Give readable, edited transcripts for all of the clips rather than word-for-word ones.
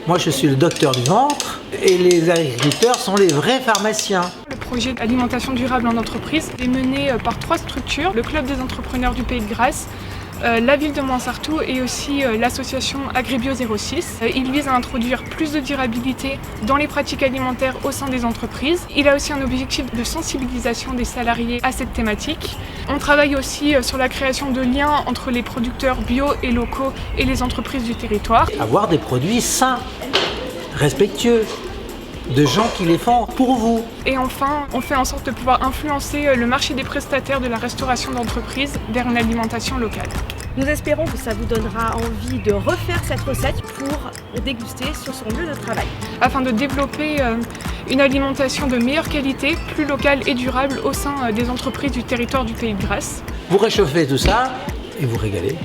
Moi, je suis le docteur du ventre et les agriculteurs sont les vrais pharmaciens. Le projet d'alimentation durable en entreprise est mené par 3 structures, le Club des entrepreneurs du Pays de Grasse, la ville de Moinsartou et aussi l'association Agribio 06. Il vise à introduire plus de durabilité dans les pratiques alimentaires au sein des entreprises. Il a aussi un objectif de sensibilisation des salariés à cette thématique. On travaille aussi sur la création de liens entre les producteurs bio et locaux et les entreprises du territoire. Avoir des produits sains, respectueux, de gens qui les font pour vous. Et enfin, on fait en sorte de pouvoir influencer le marché des prestataires de la restauration d'entreprise vers une alimentation locale. Nous espérons que ça vous donnera envie de refaire cette recette pour déguster sur son lieu de travail. Afin de développer une alimentation de meilleure qualité, plus locale et durable au sein des entreprises du territoire du Pays de Grasse. Vous réchauffez tout ça et vous régalez.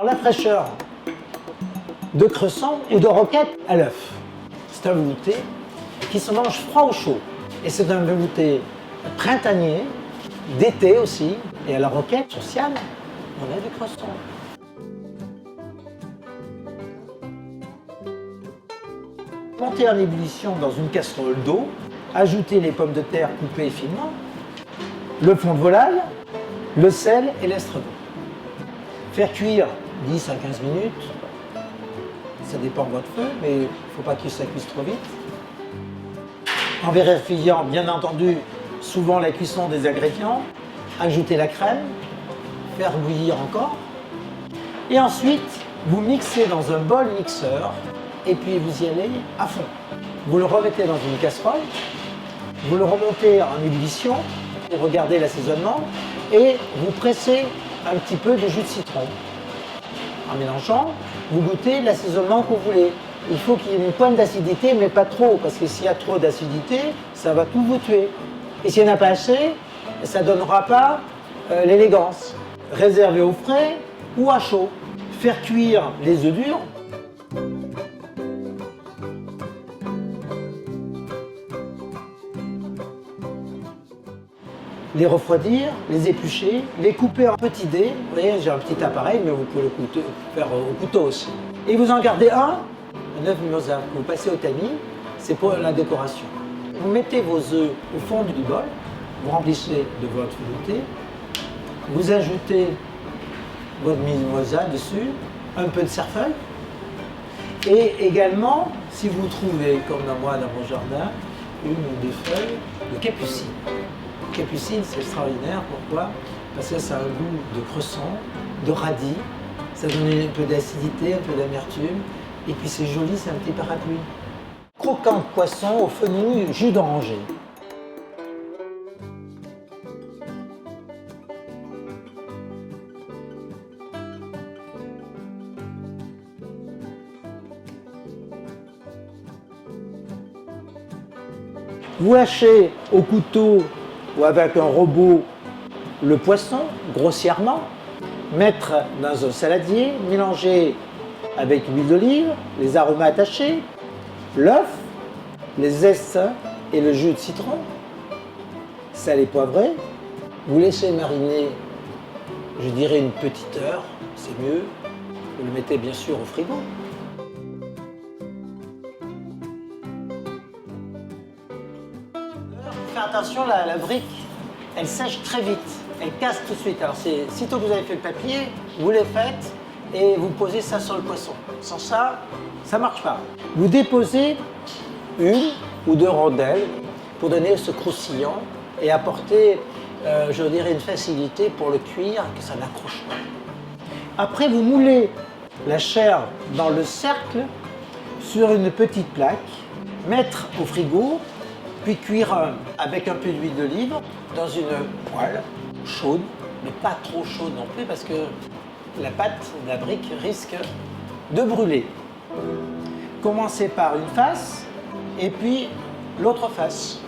La fraîcheur de cresson ou de roquette à l'œuf. C'est un velouté qui se mange froid ou chaud. Et c'est un velouté printanier, d'été aussi. Et à la roquette sociale, on a du cresson. Montez en ébullition dans une casserole d'eau, ajoutez les pommes de terre coupées finement, le fond de volaille, le sel et l'estragon. Faire cuire 10 à 15 minutes, ça dépend de votre feu, mais il ne faut pas que ça cuise trop vite. En vérifiant, bien entendu, souvent la cuisson des ingrédients, ajouter la crème, faire bouillir encore. Et ensuite, vous mixez dans un bol mixeur et puis vous y allez à fond. Vous le remettez dans une casserole, vous le remontez en ébullition, vous regardez l'assaisonnement et vous pressez un petit peu de jus de citron. En mélangeant, vous goûtez l'assaisonnement que vous voulez. Il faut qu'il y ait une pointe d'acidité, mais pas trop, parce que s'il y a trop d'acidité, ça va tout vous tuer. Et s'il n'y en a pas assez, ça ne donnera pas l'élégance. Réserver au frais ou à chaud. Faire cuire les œufs durs. Les refroidir, les éplucher, les couper en petits dés. Vous voyez, j'ai un petit appareil, mais vous pouvez le faire au couteau aussi. Et vous en gardez un œuf mimosa que vous passez au tamis, c'est pour la décoration. Vous mettez vos œufs au fond du bol, vous remplissez de votre velouté, vous ajoutez votre mimosa dessus, un peu de cerfeuil, et également, si vous trouvez, comme moi dans mon jardin, une ou deux feuilles de capucine. Capucine, c'est extraordinaire. Pourquoi? Parce que ça a un goût de cresson, de radis, ça donne un peu d'acidité, un peu d'amertume, et puis c'est joli, c'est un petit parapluie. Croquant de poisson au fenouil, jus d'oranger. Vous hachez au couteau ou avec un robot le poisson, grossièrement, mettre dans un saladier, mélanger avec l'huile d'olive, les aromates hachés, l'œuf, les zestes et le jus de citron, sel et poivré. Vous laissez mariner, je dirais une petite heure, c'est mieux. Vous le mettez bien sûr au frigo. Faites attention, la brique, elle sèche très vite, elle casse tout de suite. Alors sitôt que vous avez fait le papier, vous les faites et vous posez ça sur le poisson. Sans ça, ça ne marche pas. Vous déposez une ou deux rondelles pour donner ce croustillant et apporter, je dirais, une facilité pour le cuire, que ça n'accroche pas. Après, vous moulez la chair dans le cercle sur une petite plaque, mettre au frigo, puis cuire avec un peu d'huile d'olive dans une poêle chaude, mais pas trop chaude non plus parce que la pâte, la brique risque de brûler. Commencez par une face et puis l'autre face,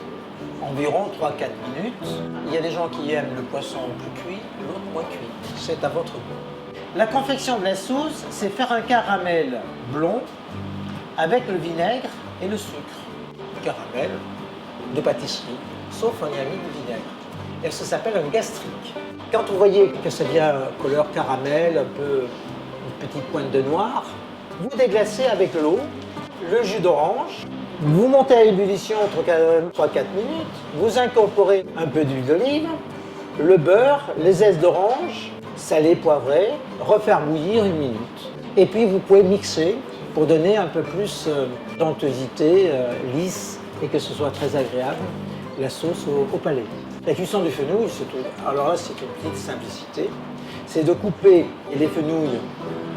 environ 3-4 minutes. Il y a des gens qui aiment le poisson plus cuit, l'autre moins cuit. C'est à votre goût. La confection de la sauce, c'est faire un caramel blond avec le vinaigre et le sucre. Caramel de pâtisserie, sauf on y a mis du vinaigre. et ça s'appelle un gastrique. Quand vous voyez que ça devient couleur caramel, un peu une petite pointe de noir, vous déglacez avec l'eau, le jus d'orange, vous montez à ébullition entre 3-4 minutes, vous incorporez un peu d'huile d'olive, le beurre, les zestes d'orange, salé, poivré, refaire bouillir 1 minute. Et puis vous pouvez mixer pour donner un peu plus d'onctuosité, lisse, et que ce soit très agréable, la sauce au palais. La cuisson du fenouil, alors là c'est une petite simplicité, c'est de couper les fenouils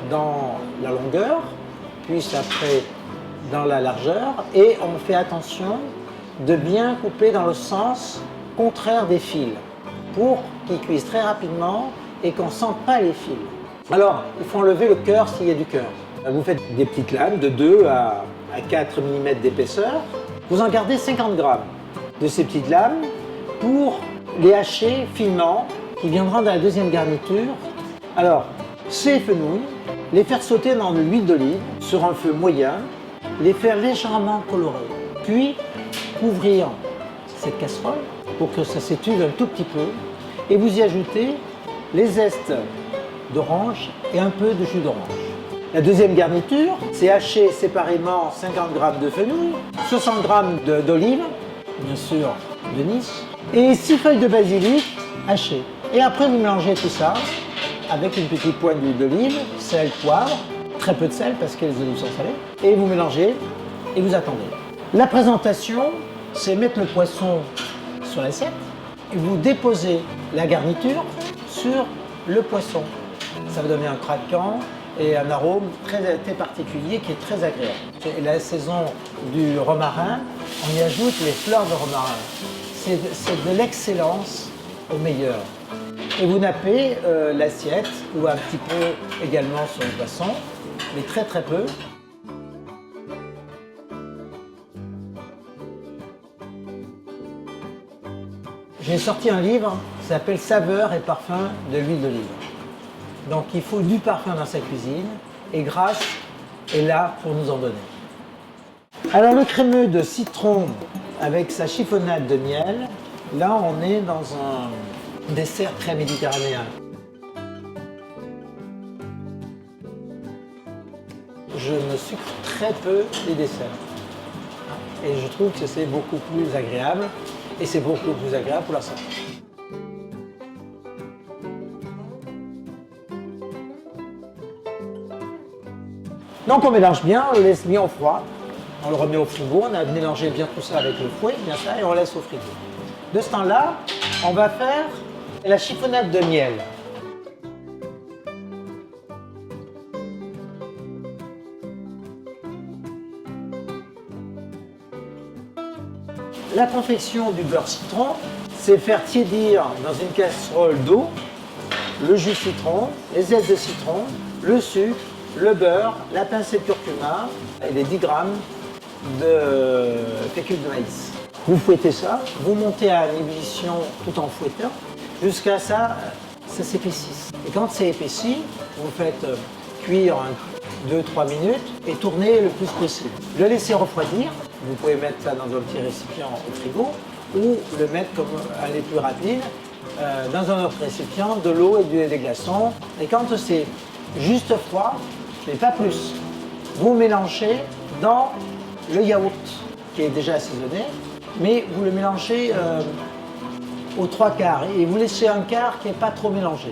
dans la longueur, puis après dans la largeur, et on fait attention de bien couper dans le sens contraire des fils, pour qu'ils cuisent très rapidement et qu'on ne sente pas les fils. Alors, il faut enlever le cœur s'il y a du cœur. Vous faites des petites lames de 2 à 4 mm d'épaisseur. Vous en gardez 50 grammes de ces petites lames pour les hacher finement, qui viendront dans la deuxième garniture. Alors, ces fenouils, les faire sauter dans de l'huile d'olive sur un feu moyen, les faire légèrement colorer, puis couvrir cette casserole pour que ça s'étuve un tout petit peu, et vous y ajoutez les zestes d'orange et un peu de jus d'orange. La deuxième garniture, c'est hacher séparément 50 g de fenouil, 60 g d'olive, bien sûr de Nice, et 6 feuilles de basilic hachées. Et après, vous mélangez tout ça avec une petite pointe d'huile d'olive, sel, poivre, très peu de sel parce que les olives sont salées, et vous mélangez et vous attendez. La présentation, c'est mettre le poisson sur l'assiette et vous déposez la garniture sur le poisson. Ça va donner un craquant et un arôme très particulier qui est très agréable. Et la saison du romarin, on y ajoute les fleurs de romarin. C'est de l'excellence au meilleur. Et vous nappez l'assiette ou un petit peu également sur le poisson, mais très très peu. J'ai sorti un livre qui s'appelle Saveurs et parfums de l'huile d'olive. Donc il faut du parfum dans sa cuisine et Grasse est là pour nous en donner. Alors le crémeux de citron avec sa chiffonnade de miel, là on est dans un dessert très méditerranéen. Je ne sucre très peu les desserts. Et je trouve que c'est beaucoup plus agréable et c'est beaucoup plus agréable pour la santé. Donc on mélange bien, on le laisse bien au froid. On le remet au frigo, on a mélangé bien tout ça avec le fouet, bien ça, et on laisse au frigo. De ce temps-là, on va faire la chiffonnade de miel. La confection du beurre citron, c'est faire tiédir dans une casserole d'eau le jus de citron, les zestes de citron, le sucre, le beurre, la pincée de curcuma et les 10 grammes de fécule de maïs. Vous fouettez ça, vous montez à une ébullition tout en fouettant jusqu'à ça s'épaississe. Et quand c'est épaissi, vous faites cuire 2-3 minutes et tourner le plus possible. Le laisser refroidir, vous pouvez mettre ça dans un petit récipient au frigo ou le mettre comme aller plus rapide dans un autre récipient, de l'eau et des glaçons. Et quand c'est juste froid, mais pas plus, vous mélangez dans le yaourt qui est déjà assaisonné, mais vous le mélangez aux 3 quarts et vous laissez un quart qui n'est pas trop mélangé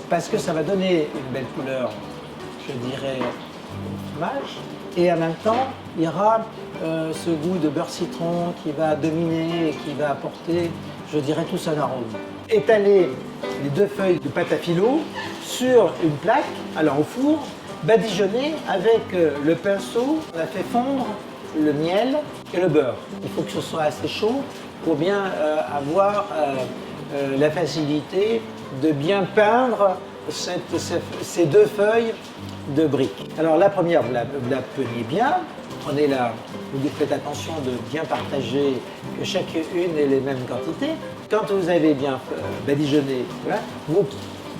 parce que ça va donner une belle couleur, je dirais, au fromage. Et en même temps, il y aura ce goût de beurre citron qui va dominer et qui va apporter, je dirais, tout un arôme. Étaler les 2 feuilles de pâte à filo sur une plaque, alors au four, badigeonner avec le pinceau. On a fait fondre le miel et le beurre. Il faut que ce soit assez chaud pour bien avoir la facilité de bien peindre ces 2 feuilles de briques. Alors la première, vous la peignez bien, prenez vous faites attention de bien partager, que chacune ait les mêmes quantités. Quand vous avez bien badigeonné, voilà, vous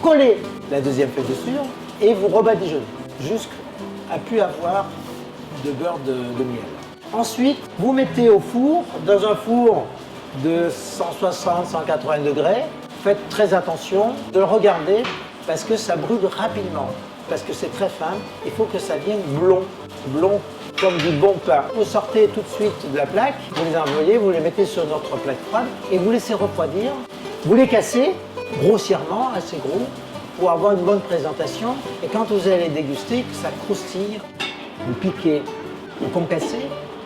collez la deuxième feuille dessus et vous rebadigeonnez jusqu'à plus avoir de beurre de miel. Ensuite, vous mettez au four, dans un four de 160, 180 degrés. Faites très attention de le regarder parce que ça brûle rapidement. Parce que c'est très fin, il faut que ça vienne blond, blond comme du bon pain. Vous sortez tout de suite de la plaque, vous les envoyez, vous les mettez sur notre plaque froide et vous laissez refroidir. Vous les cassez grossièrement, assez gros, pour avoir une bonne présentation. Et quand vous allez déguster, que ça croustille, vous piquez, vous concassez,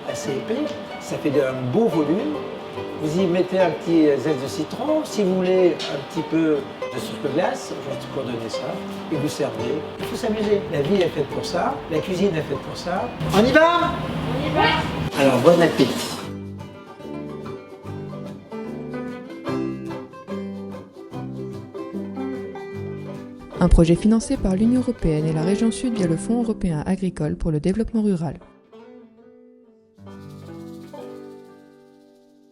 assez épais, ça fait un beau volume. Vous y mettez un petit zeste de citron, si vous voulez un petit peu de sucre glace, je vais pour donner ça, et vous servez. Il faut s'amuser. La vie est faite pour ça, la cuisine est faite pour ça. On y va? On y va. Alors, bon appétit. Un projet financé par l'Union européenne et la région Sud via le Fonds européen agricole pour le développement rural.